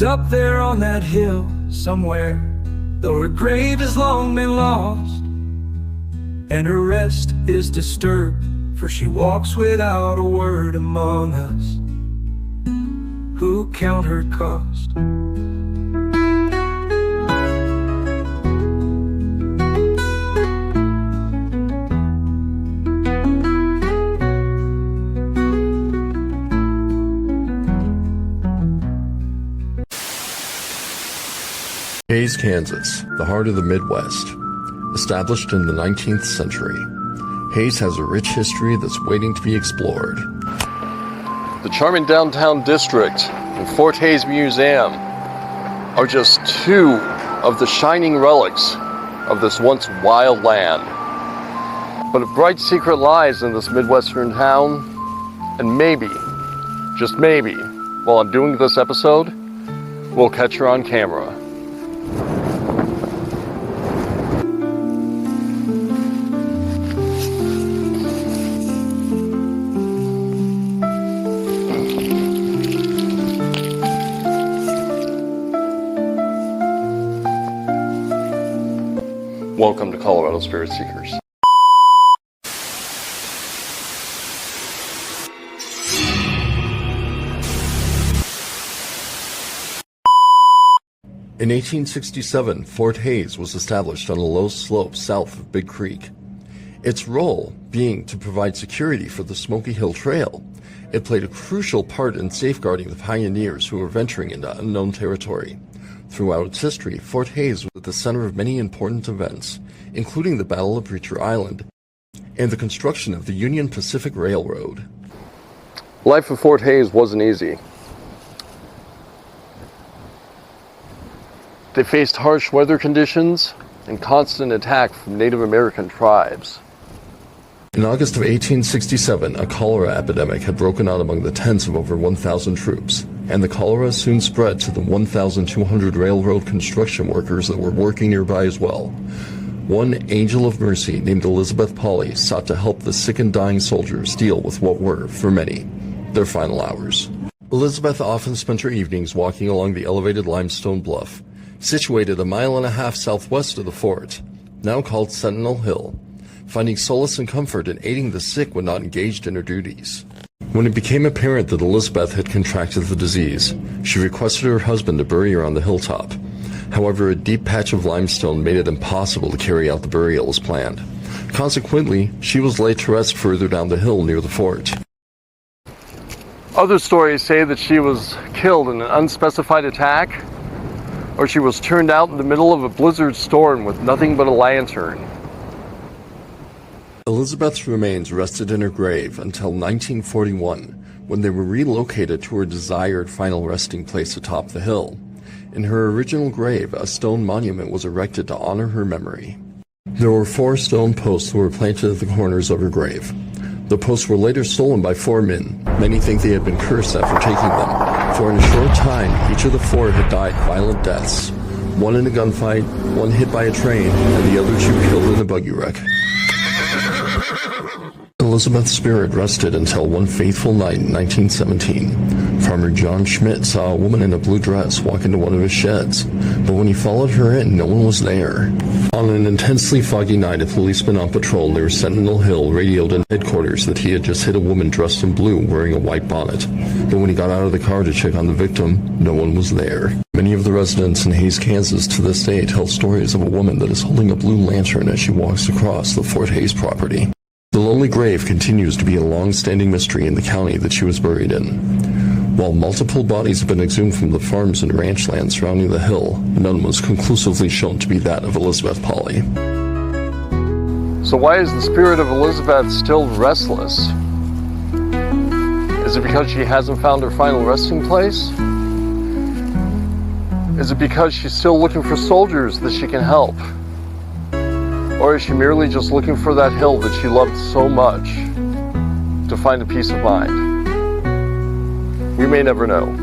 She's up there on that hill somewhere, though her grave has long been lost, and her rest is disturbed, for she walks without a word among us who count her cost. Hays, Kansas, the heart of the Midwest. Established in the 19th century, Hays has a rich history that's waiting to be explored. The charming downtown district and Fort Hays Museum are just two of the shining relics of this once wild land. But a bright secret lies in this Midwestern town, and maybe, just maybe, while I'm doing this episode, we'll catch her on camera. Welcome to Colorado Spirit Seekers. In 1867, Fort Hays was established on a low slope south of Big Creek. Its role being to provide security for the Smoky Hill Trail. It played a crucial part in safeguarding the pioneers who were venturing into unknown territory. Throughout its history, Fort Hays was at the center of many important events, including the Battle of Preacher Island and the construction of the Union Pacific Railroad. Life at Fort Hays wasn't easy. They faced harsh weather conditions and constant attack from Native American tribes. In August of 1867, a cholera epidemic had broken out among the tents of over 1,000 troops, and the cholera soon spread to the 1,200 railroad construction workers that were working nearby as well. One angel of mercy named Elizabeth Pauley sought to help the sick and dying soldiers deal with what were, for many, their final hours. Elizabeth often spent her evenings walking along the elevated limestone bluff, situated a mile and a half southwest of the fort, now called Sentinel Hill, finding solace and comfort in aiding the sick when not engaged in her duties. When it became apparent that Elizabeth had contracted the disease, she requested her husband to bury her on the hilltop. However, a deep patch of limestone made it impossible to carry out the burial as planned. Consequently, she was laid to rest further down the hill near the fort. Other stories say that she was killed in an unspecified attack, or she was turned out in the middle of a blizzard storm with nothing but a lantern. Elizabeth's remains rested in her grave until 1941, when they were relocated to her desired final resting place atop the hill. In her original grave, a stone monument was erected to honor her memory. There were 4 stone posts that were planted at the corners of her grave. The posts were later stolen by 4 men. Many think they had been cursed after taking them, for in a short time, each of the 4 had died violent deaths. One in a gunfight, one hit by a train, and the other 2 killed in a buggy wreck. Elizabeth's spirit rested until one fateful night in 1917. Farmer John Schmidt saw a woman in a blue dress walk into one of his sheds, but when he followed her in, no one was there. On an intensely foggy night, a policeman on patrol near Sentinel Hill radioed in headquarters that he had just hit a woman dressed in blue wearing a white bonnet. But when he got out of the car to check on the victim, no one was there. Many of the residents in Hays, Kansas to this day tell stories of a woman that is holding a blue lantern as she walks across the Fort Hays property. The lonely grave continues to be a long-standing mystery in the county that she was buried in. While multiple bodies have been exhumed from the farms and ranch land surrounding the hill, none was conclusively shown to be that of Elizabeth Pauley. So why is the spirit of Elizabeth still restless? Is it because she hasn't found her final resting place? Is it because she's still looking for soldiers that she can help? Or is she merely just looking for that hill that she loved so much to find a peace of mind? We may never know.